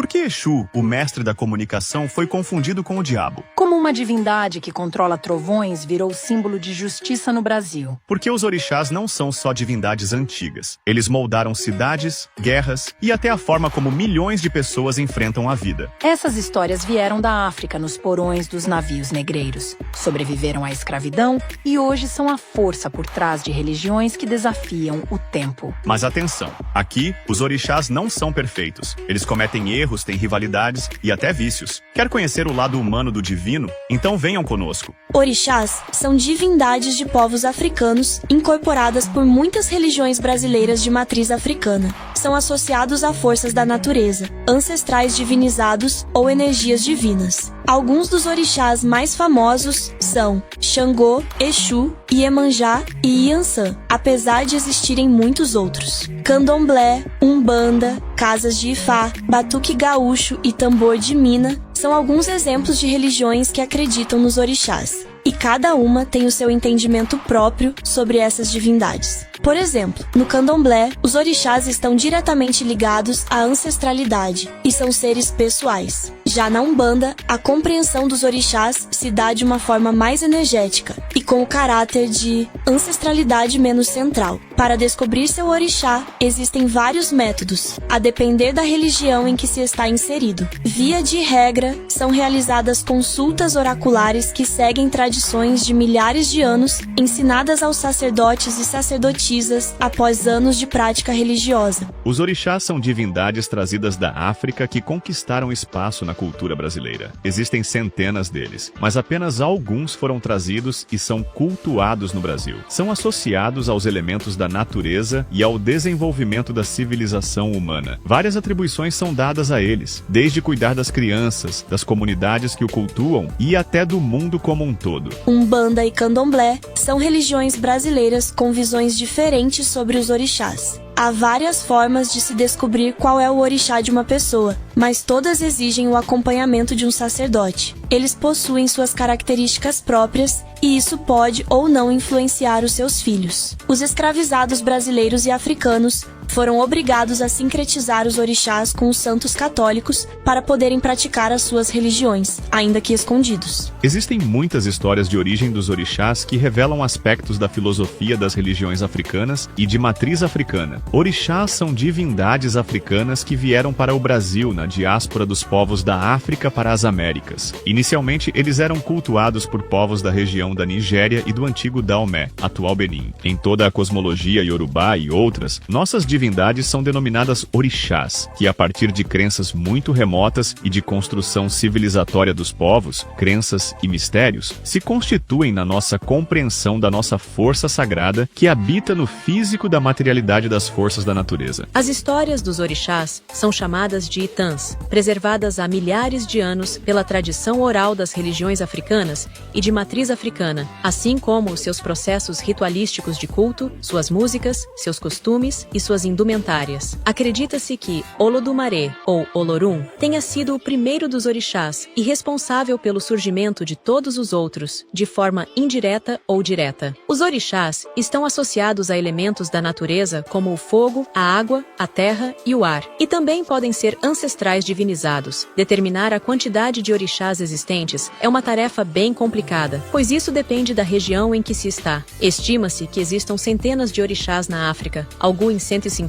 Por que Exu, o mestre da comunicação, foi confundido com o diabo? Como uma divindade que controla trovões virou símbolo de justiça no Brasil. Porque os orixás não são só divindades antigas. Eles moldaram cidades, guerras e até a forma como milhões de pessoas enfrentam a vida. Essas histórias vieram da África nos porões dos navios negreiros. Sobreviveram à escravidão e hoje são a força por trás de religiões que desafiam o tempo. Mas atenção, aqui os orixás não são perfeitos. Eles cometem erros, têm rivalidades e até vícios. Quer conhecer o lado humano do divino? Então venham conosco. Orixás são divindades de povos africanos incorporadas por muitas religiões brasileiras de matriz africana. São associados a forças da natureza, ancestrais divinizados ou energias divinas. Alguns dos orixás mais famosos são Xangô, Exu, Iemanjá e Iansã, apesar de existirem muitos outros. Candomblé, Umbanda, Casas de Ifá, Batuque Gaúcho e Tambor de Mina são alguns exemplos de religiões que acreditam nos orixás. E cada uma tem o seu entendimento próprio sobre essas divindades. Por exemplo, no Candomblé, os orixás estão diretamente ligados à ancestralidade e são seres pessoais. Já na Umbanda, a compreensão dos orixás se dá de uma forma mais energética e com o caráter de ancestralidade menos central. Para descobrir seu orixá, existem vários métodos, a depender da religião em que se está inserido. Via de regra, são realizadas consultas oraculares que seguem tradições de milhares de anos, ensinadas aos sacerdotes e sacerdotisas após anos de prática religiosa. Os orixás são divindades trazidas da África que conquistaram espaço na cultura brasileira. Existem centenas deles, mas apenas alguns foram trazidos e são cultuados no Brasil. São associados aos elementos da natureza e ao desenvolvimento da civilização humana. Várias atribuições são dadas a eles, desde cuidar das crianças, das comunidades que o cultuam e até do mundo como um todo. Umbanda e Candomblé são religiões brasileiras com visões diferentes sobre os orixás. Há várias formas de se descobrir qual é o orixá de uma pessoa, mas todas exigem o acompanhamento de um sacerdote. Eles possuem suas características próprias e isso pode ou não influenciar os seus filhos. Os escravizados brasileiros e africanos foram obrigados a sincretizar os orixás com os santos católicos para poderem praticar as suas religiões, ainda que escondidos. Existem muitas histórias de origem dos orixás que revelam aspectos da filosofia das religiões africanas e de matriz africana. Orixás são divindades africanas que vieram para o Brasil na diáspora dos povos da África para as Américas. Inicialmente, eles eram cultuados por povos da região da Nigéria e do antigo Daomé, atual Benin. Em toda a cosmologia iorubá e outras, nossas divindades são denominadas orixás, que a partir de crenças muito remotas e de construção civilizatória dos povos, crenças e mistérios, se constituem na nossa compreensão da nossa força sagrada que habita no físico da materialidade das forças da natureza. As histórias dos orixás são chamadas de itãs, preservadas há milhares de anos pela tradição oral das religiões africanas e de matriz africana, assim como os seus processos ritualísticos de culto, suas músicas, seus costumes e suas indumentárias. Acredita-se que Olodumare, ou Olorum, tenha sido o primeiro dos orixás e responsável pelo surgimento de todos os outros, de forma indireta ou direta. Os orixás estão associados a elementos da natureza como o fogo, a água, a terra e o ar, e também podem ser ancestrais divinizados. Determinar a quantidade de orixás existentes é uma tarefa bem complicada, pois isso depende da região em que se está. Estima-se que existam centenas de orixás na África, alguns em 150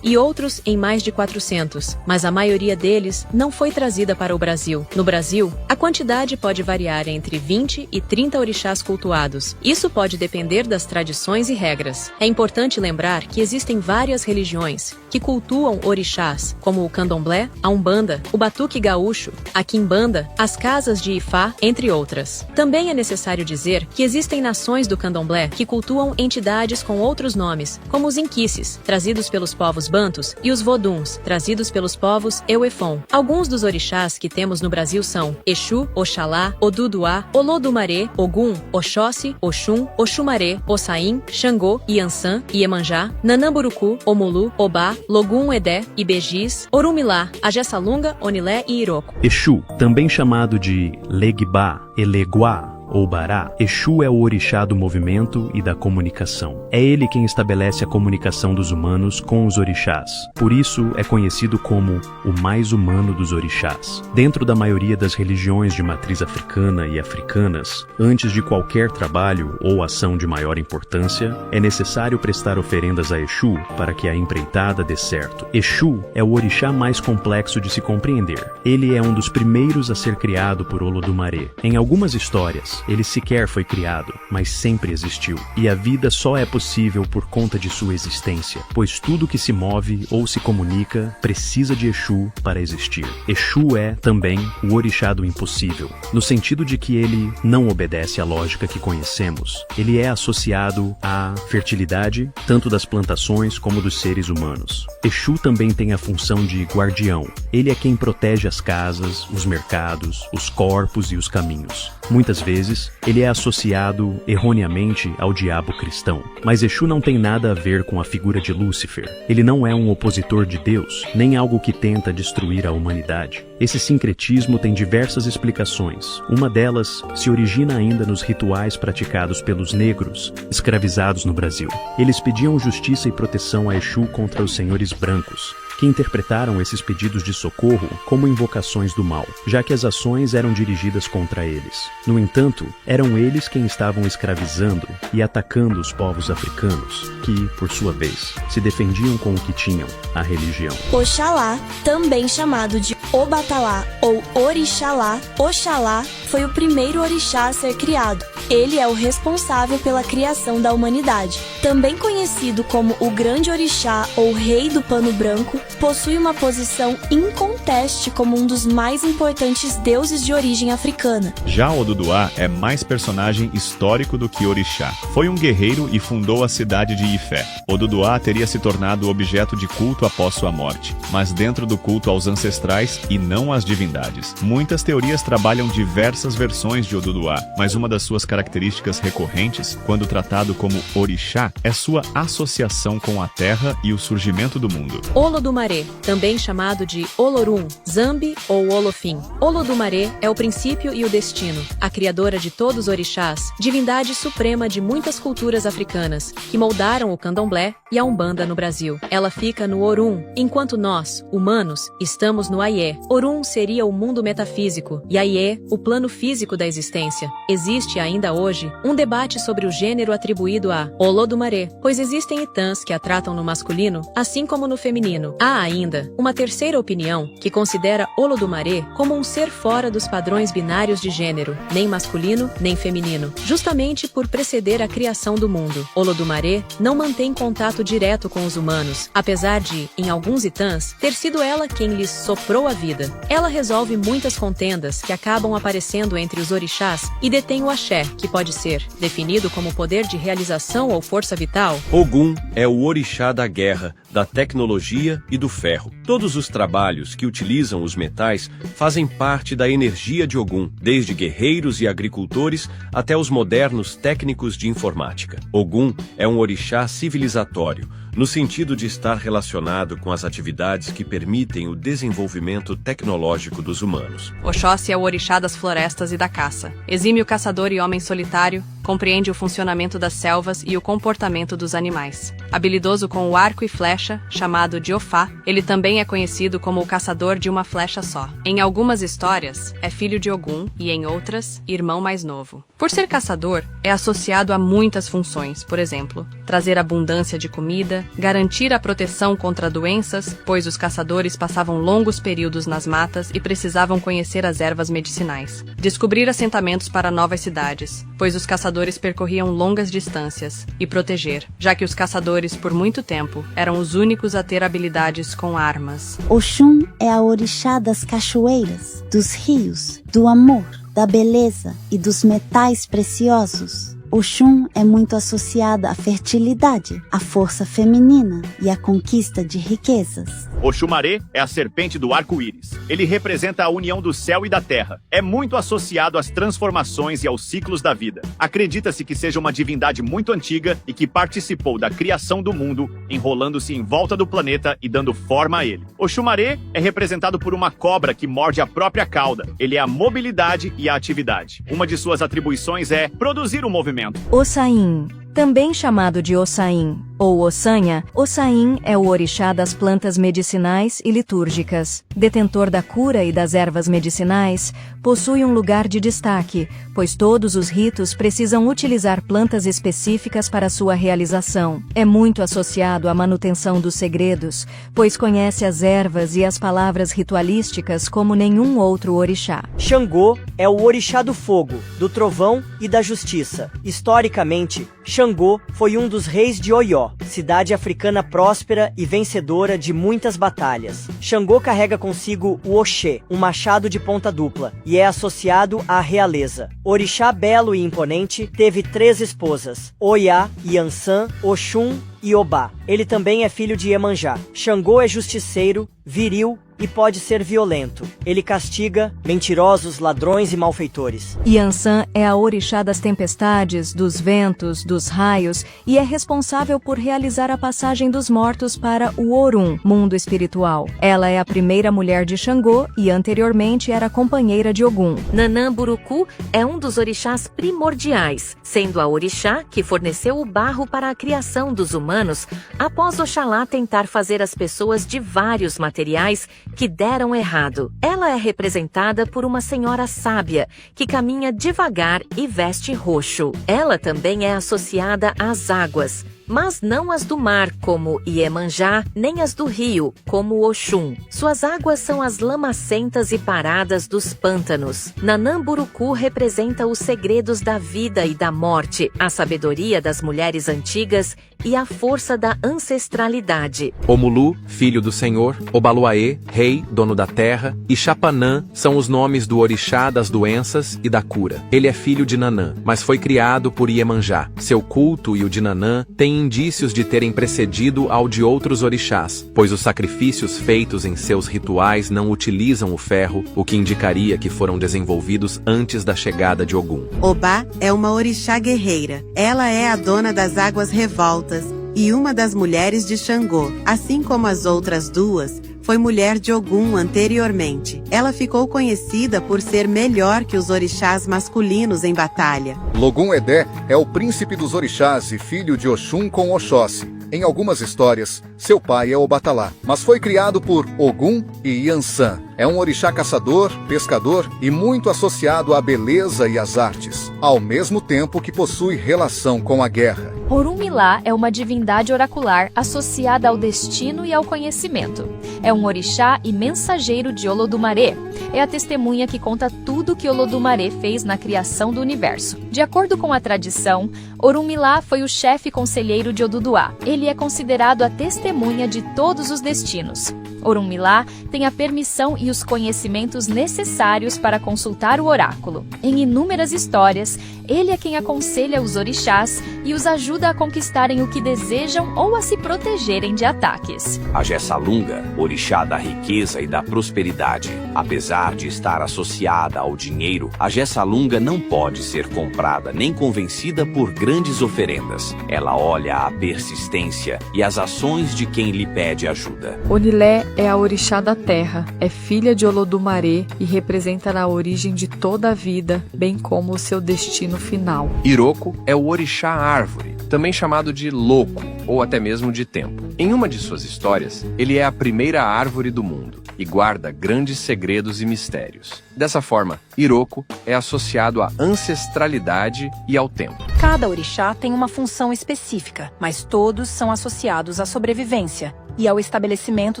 e outros em mais de 400, mas a maioria deles não foi trazida para o Brasil. No Brasil, a quantidade pode variar entre 20 e 30 orixás cultuados. Isso pode depender das tradições e regras. É importante lembrar que existem várias religiões que cultuam orixás, como o Candomblé, a Umbanda, o Batuque Gaúcho, a Quimbanda, as Casas de Ifá, entre outras. Também é necessário dizer que existem nações do Candomblé que cultuam entidades com outros nomes, como os Inquices, trazidos pelos povos Bantus, e os Voduns, trazidos pelos povos Euefon. Alguns dos orixás que temos no Brasil são Exu, Oxalá, Oduduá, Olodumare, Ogum, Oxóssi, Oxum, Oxumaré, Ossain, Xangô, Iansã, Iemanjá, Nanamburucu, Omulu, Obá, Logum Edé, Ibejis, Orumilá, Ajessalunga, Onilé e Iroko. Exu, também chamado de Legbá, Eleguá ou Bará, Exu é o orixá do movimento e da comunicação. É ele quem estabelece a comunicação dos humanos com os orixás. Por isso, é conhecido como o mais humano dos orixás. Dentro da maioria das religiões de matriz africana e africanas, antes de qualquer trabalho ou ação de maior importância, é necessário prestar oferendas a Exu para que a empreitada dê certo. Exu é o orixá mais complexo de se compreender. Ele é um dos primeiros a ser criado por Olodumare. Em algumas histórias, ele sequer foi criado, mas sempre existiu. E a vida só é possível por conta de sua existência, pois tudo que se move ou se comunica precisa de Exu para existir. Exu é, também, o orixá do impossível, no sentido de que ele não obedece à lógica que conhecemos. Ele é associado à fertilidade, tanto das plantações como dos seres humanos. Exu também tem a função de guardião. Ele é quem protege as casas, os mercados, os corpos e os caminhos. Muitas vezes, ele é associado erroneamente ao diabo cristão. Mas Exu não tem nada a ver com a figura de Lúcifer. Ele não é um opositor de Deus, nem algo que tenta destruir a humanidade. Esse sincretismo tem diversas explicações. Uma delas se origina ainda nos rituais praticados pelos negros, escravizados no Brasil. Eles pediam justiça e proteção a Exu contra os senhores brancos, que interpretaram esses pedidos de socorro como invocações do mal, já que as ações eram dirigidas contra eles. No entanto, eram eles quem estavam escravizando e atacando os povos africanos, que, por sua vez, se defendiam com o que tinham, a religião. Oxalá, também chamado de Obatalá ou Orixalá, Oxalá foi o primeiro orixá a ser criado. Ele é o responsável pela criação da humanidade. Também conhecido como o Grande Orixá ou Rei do Pano Branco, possui uma posição inconteste como um dos mais importantes deuses de origem africana. Já Oduduá é mais personagem histórico do que orixá. Foi um guerreiro e fundou a cidade de Ifé. Oduduá teria se tornado objeto de culto após sua morte, mas dentro do culto aos ancestrais e não às divindades. Muitas teorias trabalham diversas versões de Oduduá, mas uma das suas características recorrentes, quando tratado como orixá, é sua associação com a terra e o surgimento do mundo. Olodumare, também chamado de Olorum, Zambi ou Olofim. Olodumare é o princípio e o destino, a criadora de todos os orixás, divindade suprema de muitas culturas africanas, que moldaram o candomblé e a umbanda no Brasil. Ela fica no Orum, enquanto nós, humanos, estamos no Ayé. Orum seria o mundo metafísico e Ayé, o plano físico da existência. Existe ainda hoje um debate sobre o gênero atribuído a Olodumare, pois existem Itãs que a tratam no masculino, assim como no feminino. Há ainda uma terceira opinião que considera Olodumare como um ser fora dos padrões binários de gênero, nem masculino nem feminino, justamente por preceder a criação do mundo. Olodumare não mantém contato direto com os humanos, apesar de, em alguns Itãs, ter sido ela quem lhes soprou a vida. Ela resolve muitas contendas que acabam aparecendo entre os orixás e detém o axé, que pode ser definido como poder de realização ou força vital. Ogum é o orixá da guerra, da tecnologia e do ferro. Todos os trabalhos que utilizam os metais fazem parte da energia de Ogum, desde guerreiros e agricultores até os modernos técnicos de informática. Ogum é um orixá civilizatório, no sentido de estar relacionado com as atividades que permitem o desenvolvimento tecnológico dos humanos. Oxóssi é o orixá das florestas e da caça. Exímio caçador e homem solitário, compreende o funcionamento das selvas e o comportamento dos animais. Habilidoso com o arco e flecha, chamado de Ofá, ele também é conhecido como o caçador de uma flecha só. Em algumas histórias, é filho de Ogum e, em outras, irmão mais novo. Por ser caçador, é associado a muitas funções, por exemplo, trazer abundância de comida, garantir a proteção contra doenças, pois os caçadores passavam longos períodos nas matas e precisavam conhecer as ervas medicinais. Descobrir assentamentos para novas cidades, pois os caçadores percorriam longas distâncias, e proteger, já que os caçadores, por muito tempo, eram os únicos a ter habilidades com armas. Oxum é a orixá das cachoeiras, dos rios, do amor, da beleza e dos metais preciosos. Oxum é muito associada à fertilidade, à força feminina e à conquista de riquezas. Oxumaré é a serpente do arco-íris. Ele representa a união do céu e da terra. É muito associado às transformações e aos ciclos da vida. Acredita-se que seja uma divindade muito antiga e que participou da criação do mundo, enrolando-se em volta do planeta e dando forma a ele. Oxumaré é representado por uma cobra que morde a própria cauda. Ele é a mobilidade e a atividade. Uma de suas atribuições é produzir o movimento. Ossain, também chamado de Ossain ou Ossanha, Ossain é o orixá das plantas medicinais e litúrgicas. Detentor da cura e das ervas medicinais, possui um lugar de destaque, pois todos os ritos precisam utilizar plantas específicas para sua realização. É muito associado à manutenção dos segredos, pois conhece as ervas e as palavras ritualísticas como nenhum outro orixá. Xangô é o orixá do fogo, do trovão e da justiça. Historicamente, Xangô foi um dos reis de Oió, cidade africana próspera e vencedora de muitas batalhas. Xangô carrega consigo o Oxê, um machado de ponta dupla, e é associado à realeza. Orixá belo e imponente, teve 3 esposas, Oiá, Yansan, Oxum e Obá. Ele também é filho de Iemanjá. Xangô é justiceiro, viril e pode ser violento. Ele castiga mentirosos, ladrões e malfeitores. Yansan é a orixá das tempestades, dos ventos, dos raios e é responsável por realizar a passagem dos mortos para o Orum, mundo espiritual. Ela é a primeira mulher de Xangô e anteriormente era companheira de Ogum. Nanamburuku é um dos orixás primordiais, sendo a orixá que forneceu o barro para a criação dos humanos após Oxalá tentar fazer as pessoas de vários materiais que deram errado. Ela é representada por uma senhora sábia, que caminha devagar e veste roxo. Ela também é associada às águas, mas não as do mar, como Iemanjá, nem as do rio, como Oxum. Suas águas são as lamacentas e paradas dos pântanos. Nanamburuku representa os segredos da vida e da morte, a sabedoria das mulheres antigas e a força da ancestralidade. Omulu, filho do Senhor, Obaluaê, rei, dono da terra, e Chapanã são os nomes do orixá das doenças e da cura. Ele é filho de Nanã, mas foi criado por Iemanjá. Seu culto e o de Nanã têm indícios de terem precedido ao de outros orixás, pois os sacrifícios feitos em seus rituais não utilizam o ferro, o que indicaria que foram desenvolvidos antes da chegada de Ogum. Obá é uma orixá guerreira. Ela é a dona das águas revoltas e uma das mulheres de Xangô. Assim como as outras duas, foi mulher de Ogum anteriormente. Ela ficou conhecida por ser melhor que os orixás masculinos em batalha. Logum-Edé é o príncipe dos orixás e filho de Oxum com Oxóssi. Em algumas histórias, seu pai é Obatalá, mas foi criado por Ogum e Yansan. É um orixá caçador, pescador e muito associado à beleza e às artes, ao mesmo tempo que possui relação com a guerra. Orunmilá é uma divindade oracular associada ao destino e ao conhecimento. É um orixá e mensageiro de Olodumaré. É a testemunha que conta tudo que Olodumaré fez na criação do universo. De acordo com a tradição, Orunmilá foi o chefe conselheiro de Oduduá. Ele é considerado a testemunha de todos os destinos. Orunmilá tem a permissão e os conhecimentos necessários para consultar o oráculo. Em inúmeras histórias, ele é quem aconselha os orixás e os ajuda a conquistarem o que desejam ou a se protegerem de ataques. A Jessalunga, orixá da riqueza e da prosperidade. Apesar de estar associada ao dinheiro, a Jessalunga não pode ser comprada nem convencida por grandes oferendas. Ela olha a persistência e as ações de quem lhe pede ajuda. Onilé é a orixá da terra, é filha de Olodumaré e representa a origem de toda a vida, bem como o seu destino final. Iroko é o orixá árvore, também chamado de louco ou até mesmo de tempo. Em uma de suas histórias, ele é a primeira árvore do mundo e guarda grandes segredos e mistérios. Dessa forma, Iroko é associado à ancestralidade e ao tempo. Cada orixá tem uma função específica, mas todos são associados à sobrevivência e ao estabelecimento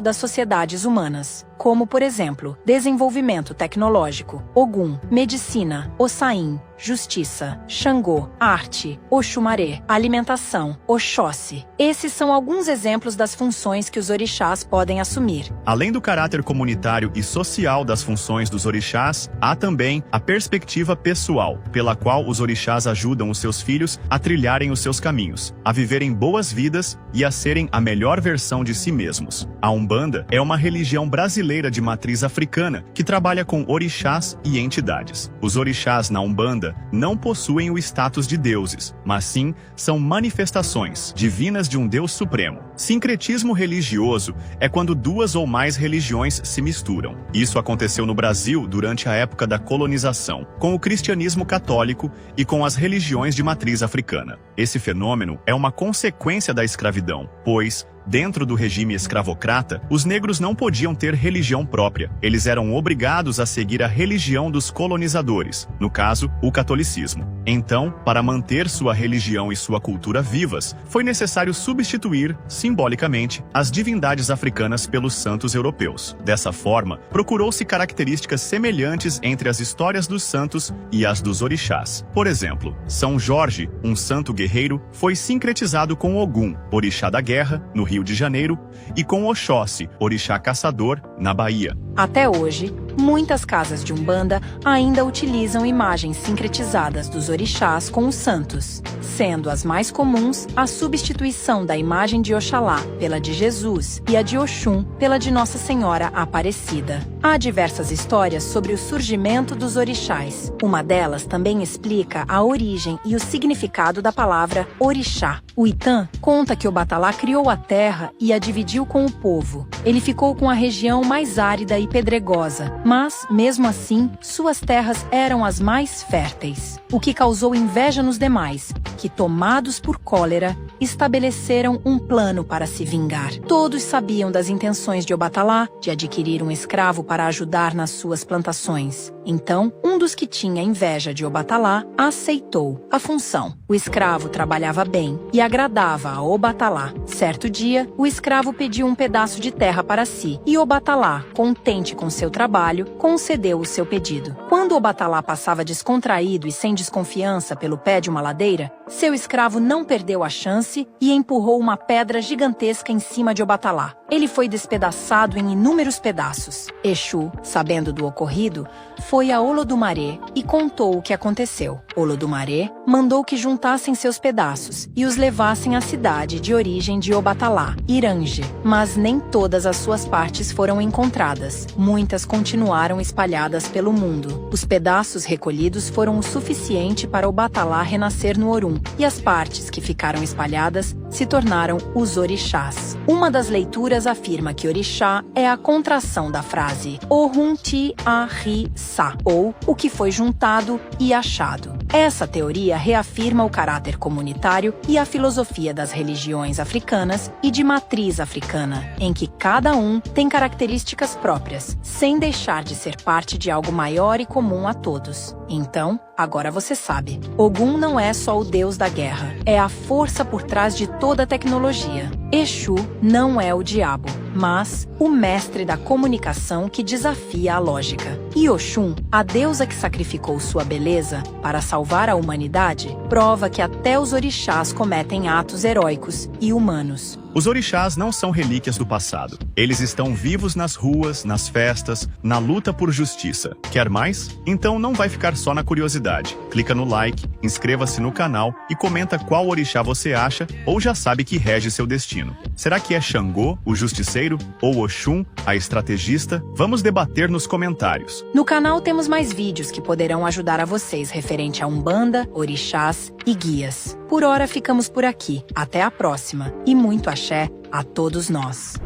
das sociedades humanas. como, por exemplo, desenvolvimento tecnológico, Ogum, medicina, Ossain, justiça, Xangô, arte, Oxumaré, alimentação, Oxóssi. Esses são alguns exemplos das funções que os orixás podem assumir. Além do caráter comunitário e social das funções dos orixás, há também a perspectiva pessoal, pela qual os orixás ajudam os seus filhos a trilharem os seus caminhos, a viverem boas vidas e a serem a melhor versão de si mesmos. A Umbanda é uma religião brasileira de matriz africana que trabalha com orixás e entidades. Os orixás na Umbanda não possuem o status de deuses, mas sim são manifestações divinas de um Deus supremo. Sincretismo religioso é quando duas ou mais religiões se misturam. Isso aconteceu no Brasil durante a época da colonização, com o cristianismo católico e com as religiões de matriz africana. Esse fenômeno é uma consequência da escravidão, pois, dentro do regime escravocrata, os negros não podiam ter religião própria. Eles eram obrigados a seguir a religião dos colonizadores, no caso, o catolicismo. Então, para manter sua religião e sua cultura vivas, foi necessário substituir, simbolicamente, as divindades africanas pelos santos europeus. Dessa forma, procurou-se características semelhantes entre as histórias dos santos e as dos orixás. Por exemplo, São Jorge, um santo guerreiro, foi sincretizado com Ogum, orixá da guerra, no Rio de Janeiro, e com Oxóssi, orixá caçador, na Bahia. Até hoje, muitas casas de Umbanda ainda utilizam imagens sincretizadas dos orixás com os santos, sendo as mais comuns a substituição da imagem de Oxalá pela de Jesus e a de Oxum pela de Nossa Senhora Aparecida. Há diversas histórias sobre o surgimento dos orixás. Uma delas também explica a origem e o significado da palavra orixá. O Itã conta que Obatalá criou a terra e a dividiu com o povo. Ele ficou com a região mais árida e pedregosa, mas, mesmo assim, suas terras eram as mais férteis, o que causou inveja nos demais, que, tomados por cólera, estabeleceram um plano para se vingar. Todos sabiam das intenções de Obatalá de adquirir um escravo para ajudar nas suas plantações. Então, um dos que tinha inveja de Obatalá aceitou a função. O escravo trabalhava bem e agradava a Obatalá. Certo dia, o escravo pediu um pedaço de terra para si e Obatalá, contente com seu trabalho, concedeu o seu pedido. Quando Obatalá passava descontraído e sem desconfiança pelo pé de uma ladeira, seu escravo não perdeu a chance e empurrou uma pedra gigantesca em cima de Obatalá. Ele foi despedaçado em inúmeros pedaços. Exu, sabendo do ocorrido, foi a Olodumaré e contou o que aconteceu. Olodumaré mandou que juntassem seus pedaços e os levassem à cidade de origem de Obatalá, Iranje, mas nem todas as suas partes foram encontradas. Muitas continuaram espalhadas pelo mundo. Os pedaços recolhidos foram o suficiente para Obatalá renascer no Orum, e as partes que ficaram espalhadas se tornaram os orixás. Uma das leituras afirma que orixá é a contração da frase Orun-ti-a-ri-sa, ou o que foi juntado e achado. Essa teoria reafirma o caráter comunitário e a filosofia das religiões africanas e de matriz africana, em que cada um tem características próprias, sem deixar de ser parte de algo maior e comum a todos. Então, agora você sabe, Ogum não é só o deus da guerra, é a força por trás de toda a tecnologia. Exu não é o diabo, mas o mestre da comunicação que desafia a lógica. E Oxum, a deusa que sacrificou sua beleza para salvar a humanidade, prova que até os orixás cometem atos heróicos e humanos. Os orixás não são relíquias do passado. Eles estão vivos nas ruas, nas festas, na luta por justiça. Quer mais? Então não vai ficar só na curiosidade. Clica no like, inscreva-se no canal e comenta qual orixá você acha ou já sabe que rege seu destino. Será que é Xangô, o justiceiro, ou Oxum, a estrategista? Vamos debater nos comentários. No canal temos mais vídeos que poderão ajudar a vocês referente a Umbanda, orixás e guias. Por hora ficamos por aqui. Até a próxima. E muito axé a todos nós.